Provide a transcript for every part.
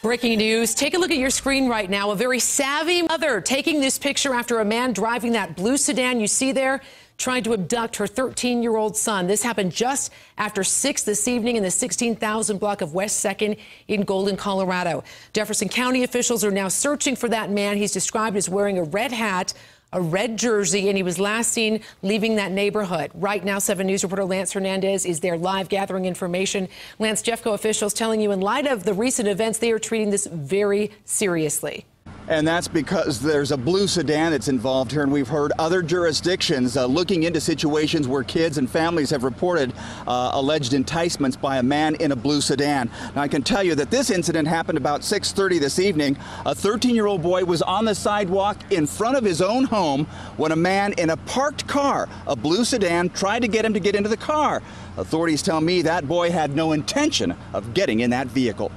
Breaking news. Take a look at your screen right now. A very savvy mother taking this picture after a man driving that blue sedan you see there trying to abduct her 13-year-old son. This happened just after 6 this evening in the 16,000 block of West 2nd in Golden, Colorado. Jefferson County officials are now searching for that man. He's described as wearing a red hat, a red jersey, and he was last seen leaving that neighborhood. Right now, 7 News reporter Lance Herandnez is there live gathering information. Lance, Jeffco officials telling you in light of the recent events, they are treating this very seriously. And that's because there's a blue sedan that's involved here, and we've heard other jurisdictions looking into situations where kids and families have reported alleged enticements by a man in a blue sedan. Now, I can tell you that this incident happened about 6:30 this evening. A 13-year-old boy was on the sidewalk in front of his own home when a man in a parked car, a blue sedan, tried to get him to get into the car. Authorities tell me that boy had no intention of getting in that vehicle.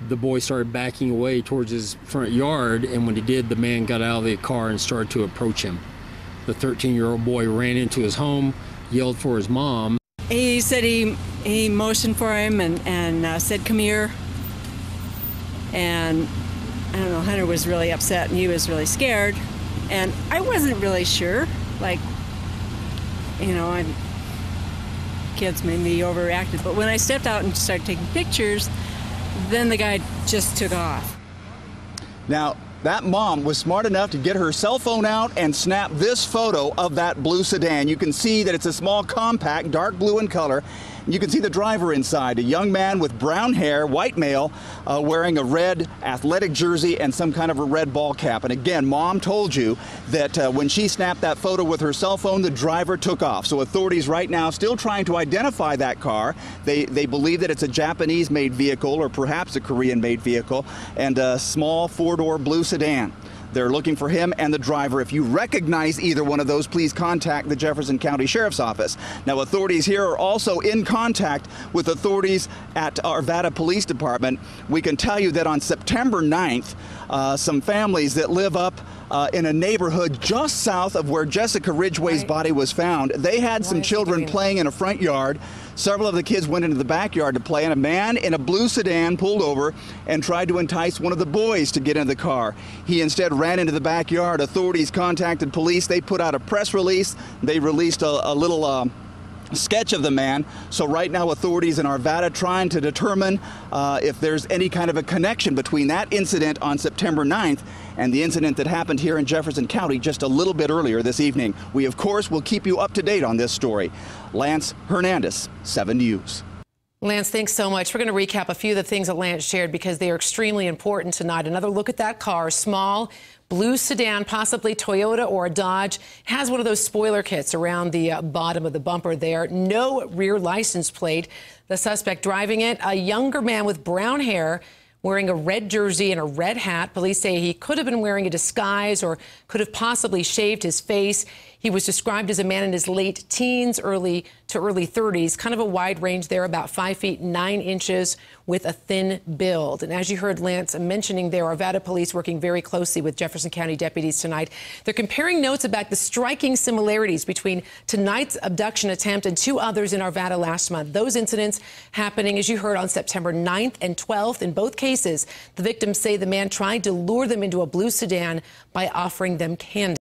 The boy started backing away towards his front yard, and when he did, the man got out of the car and started to approach him. The 13-year-old boy ran into his home, yelled for his mom. He said he motioned for him and said, "Come here." And I don't know, Hunter was really upset and he was really scared. And I wasn't really sure, like, you know, kids made me overreacted. But when I stepped out and started taking pictures, then the guy just took off. Now, that mom was smart enough to get her cell phone out and snap this photo of that blue sedan. You can see that it's a small compact, dark blue in color. You can see the driver inside, a young man with brown hair, white male, wearing a red athletic jersey and some kind of a red ball cap. And again, mom told you that when she snapped that photo with her cell phone, the driver took off. So authorities right now still trying to identify that car. They believe that it's a Japanese-made vehicle or perhaps a Korean-made vehicle, and a small four-door blue sedan. They're looking for him and the driver. If you recognize either one of those, please contact the Jefferson County Sheriff's Office. Now, authorities here are also in contact with authorities at our Arvada Police Department. We can tell you that on September 9th, some families that live up in a neighborhood just south of where Jessica Ridgway's body was found, they had some children playing in a front yard. Several of the kids went into the backyard to play, and a man in a blue sedan pulled over and tried to entice one of the boys to get in the car. He instead ran into the backyard. Authorities contacted police. They put out a press release. They released a little sketch of the man. So right now, authorities in Arvada trying to determine if there's any kind of a connection between that incident on September 9th and the incident that happened here in Jefferson County just a little bit earlier this evening. We, of course, will keep you up to date on this story. Lance Herandnez, 7 News. Lance, thanks so much. We're going to recap a few of the things that Lance shared because they are extremely important tonight. Another look at that car, small blue sedan, possibly Toyota or a Dodge, has one of those spoiler kits around the bottom of the bumper there. No rear license plate. The suspect driving it, a younger man with brown hair, wearing a red jersey and a red hat. Police say he could have been wearing a disguise or could have possibly shaved his face. He was described as a man in his late teens, early to early 30s, kind of a wide range there, about 5 feet 9 inches with a thin build. And as you heard Lance mentioning there, Arvada police working very closely with Jefferson County deputies tonight. They're comparing notes about the striking similarities between tonight's abduction attempt and 2 others in Arvada last month. Those incidents happening, as you heard, on September 9th and 12th. In both cases, the victims say the man tried to lure them into a blue sedan by offering them candy.